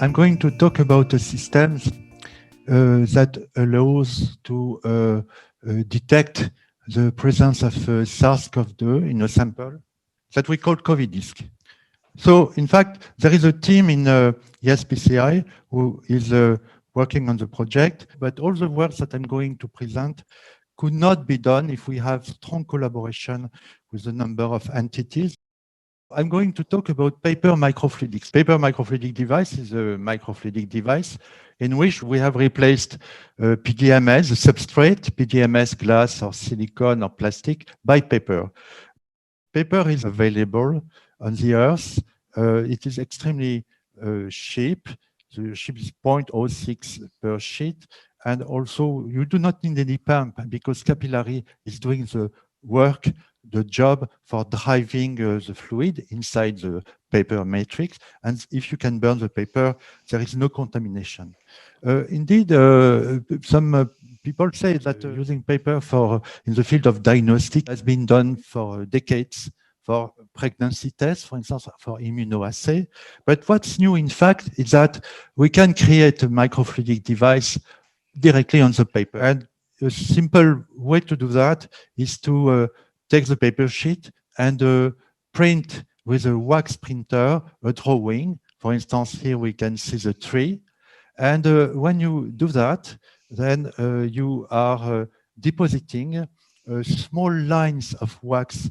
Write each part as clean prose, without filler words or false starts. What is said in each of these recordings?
I'm going to talk about a system that allows to detect the presence of SARS-CoV-2 in a sample that we call COVIDISC. So, in fact, there is a team in ESPCI who is working on the project, but all the work that I'm going to present could not be done if we have strong collaboration with a number of entities. I'm going to talk about paper microfluidics. Paper microfluidic device is a microfluidic device in which we have replaced PDMS, the substrate, PDMS, glass or silicone or plastic, by paper. Paper is available on the earth. It is extremely cheap. The cheap is 0.06 per sheet. And also, you do not need any pump because capillary is doing the work, the job for driving the fluid inside the paper matrix. And if you can burn the paper, there is no contamination. Indeed, some people say that using paper in the field of diagnostic has been done for decades for pregnancy tests, for instance, for immunoassay. But what's new, in fact, is that we can create a microfluidic device directly on the paper. And a simple way to do that is to take the paper sheet and print with a wax printer a drawing. For instance, here we can see the tree. And when you do that, then you are depositing small lines of wax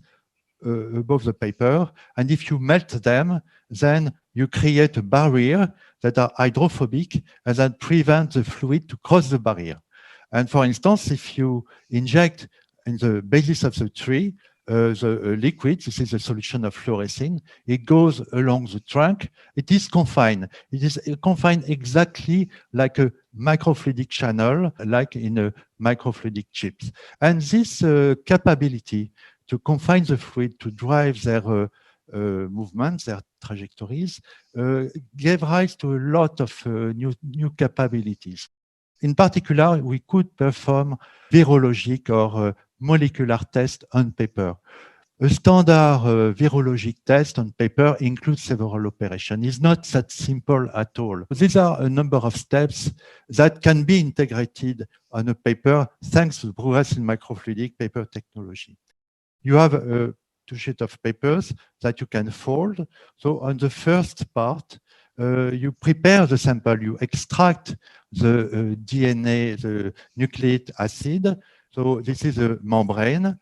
above the paper. And if you melt them, then you create a barrier that are hydrophobic and that prevent the fluid to cross the barrier. And for instance, if you inject in the basis of the tree the liquid, this is a solution of fluorescein, it goes along the trunk, it is confined. It is confined exactly like a microfluidic channel, like in a microfluidic chips. And this capability to confine the fluid, to drive their movements, their trajectories, gave rise to a lot of new capabilities. In particular, we could perform virologic or molecular tests on paper. A standard virologic test on paper includes several operations. It's not that simple at all. These are a number of steps that can be integrated on a paper thanks to progress in microfluidic paper technology. You have two sheets of papers that you can fold. So on the first part, you prepare the sample, you extract the DNA, the nucleic acid. So this is a membrane,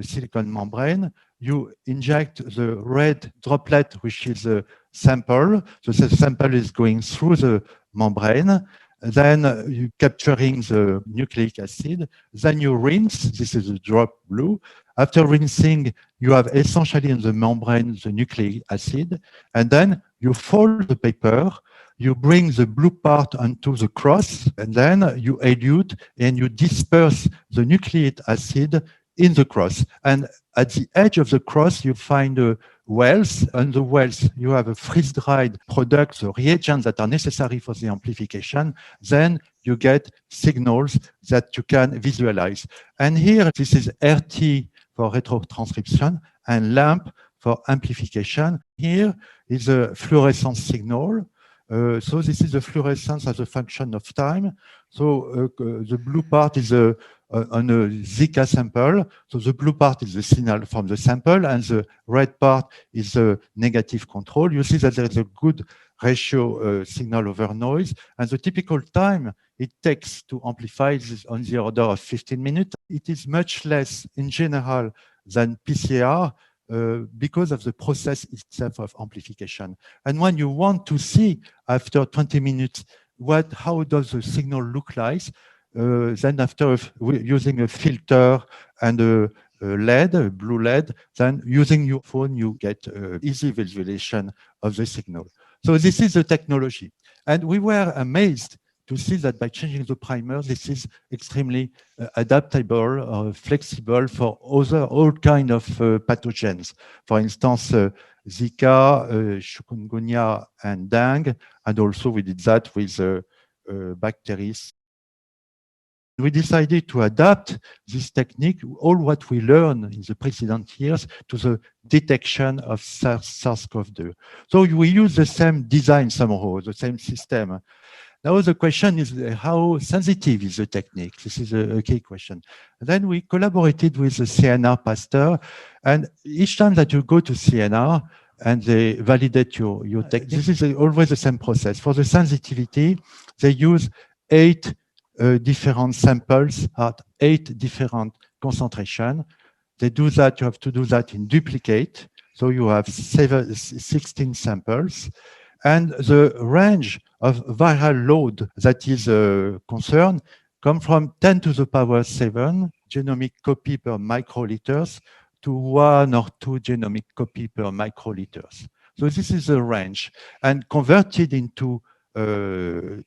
silicone membrane. You inject the red droplet, which is a sample. So the sample is going through the membrane. Then you capturing the nucleic acid. Then you rinse. This is a drop blue. After rinsing, you have essentially in the membrane the nucleic acid. And then you fold the paper. You bring the blue part onto the cross. And then you elute and you disperse the nucleic acid in the cross. And at the edge of the cross, you find wells. On the wells, you have a freeze-dried product, the reagents that are necessary for the amplification. Then you get signals that you can visualize. And here, this is RT for retrotranscription and LAMP for amplification. Here is a fluorescence signal. So this is the fluorescence as a function of time. So the blue part is on a Zika sample. So the blue part is the signal from the sample and the red part is the negative control. You see that there is a good ratio signal over noise. And the typical time it takes to amplify is on the order of 15 minutes. It is much less in general than PCR because of the process itself of amplification. And when you want to see after 20 minutes how does the signal look like, then after using a filter and a LED, a blue LED, then using your phone, you get easy visualization of the signal. So this is the technology. And we were amazed to see that by changing the primer, this is extremely adaptable or flexible for all kinds of pathogens. For instance, Zika, chikungunya, and dengue. And also we did that with bacteria. We decided to adapt this technique, all what we learned in the precedent years, to the detection of SARS-CoV-2. So we use the same design somehow, the same system. Now the question is how sensitive is the technique? This is a key question. And then we collaborated with the CNR pastor, and each time that you go to CNR and they validate your technique, this is always the same process. For the sensitivity, they use 8 different samples at 8 different concentration. They do that, you have to do that in duplicate. So you have 16 samples. And the range of viral load that is concerned come from 10 to the power 7 genomic copy per microliters to 1 or 2 genomic copy per microliters. So this is the range. And converted into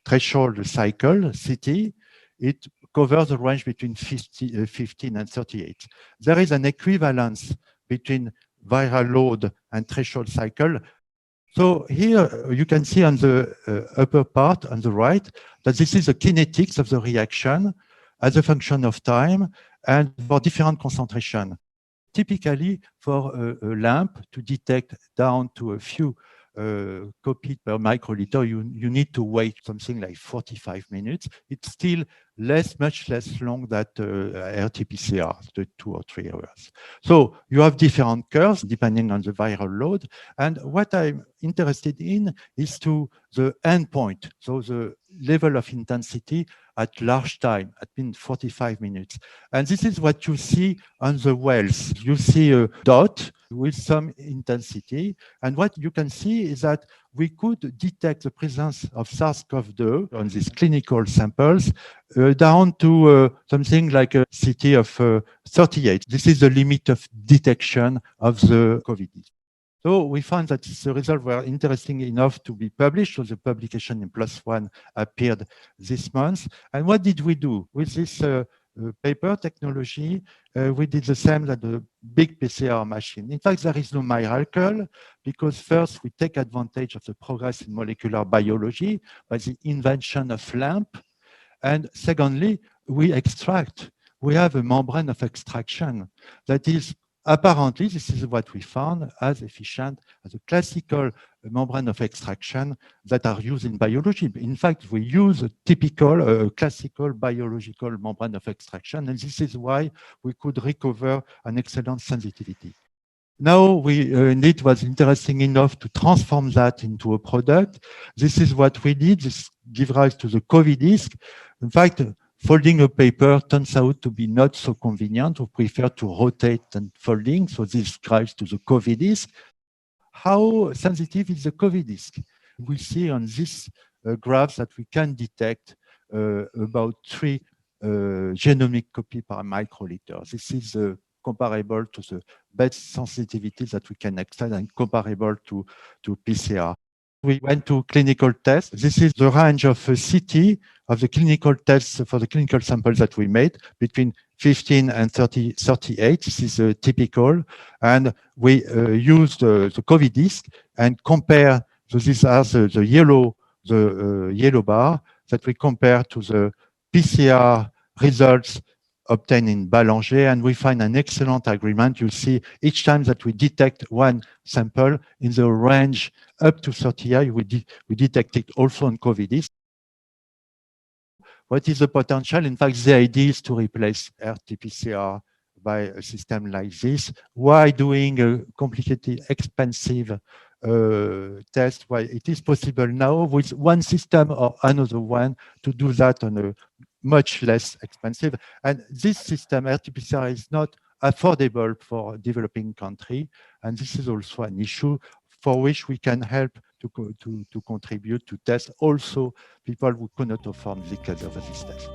threshold cycle, CT, it covers the range between 15 and 38. There is an equivalence between viral load and threshold cycle. So here you can see on the upper part on the right that this is the kinetics of the reaction as a function of time and for different concentration. Typically, for a lamp to detect down to a few copies per microliter, you need to wait something like 45 minutes. It's still much less long than RT-PCR, the 2 or 3 hours. So you have different curves depending on the viral load. And what I'm interested in is to the endpoint, so the level of intensity at large time, at 45 minutes. And this is what you see on the wells. You see a dot with some intensity. And what you can see is that we could detect the presence of SARS-CoV-2 on these clinical samples down to something like a CT of 38. This is the limit of detection of the COVIDISC. So we found that the results were interesting enough to be published. So the publication in +1 appeared this month. And what did we do with this paper technology? We did the same as the big PCR machine. In fact, there is no miracle because first we take advantage of the progress in molecular biology by the invention of LAMP. And secondly, we extract. We have a membrane of extraction that is apparently, this is what we found, as efficient as a classical membrane of extraction that are used in biology. In fact, we use a typical, classical biological membrane of extraction, and this is why we could recover an excellent sensitivity. Now, it was interesting enough to transform that into a product. This is what we did. This gives rise to the COVIDISC. In fact, folding a paper turns out to be not so convenient. We prefer to rotate than folding. So this gives to the COVIDISC. How sensitive is the COVIDISC? We see on this graph that we can detect about 3 genomic copies per microliter. This is comparable to the best sensitivity that we can extend and comparable to PCR. We went to clinical tests. This is the range of CT of the clinical tests for the clinical samples that we made between 15 and 38. This is typical. And we used the COVIDISC and compare. So these are the yellow bar that we compare to the PCR results obtained in Balanger, and we find an excellent agreement. You see, each time that we detect one sample in the range up to 30, we detect it also on COVIDISC. What is the potential? In fact, the idea is to replace RT-PCR by a system like this. Why doing a complicated, expensive test? Why it is possible now with one system or another one to do that on a much less expensive. And this system, RT-PCR, is not affordable for developing country. And this is also an issue for which we can help to contribute to test also people who cannot afford this kind of a test.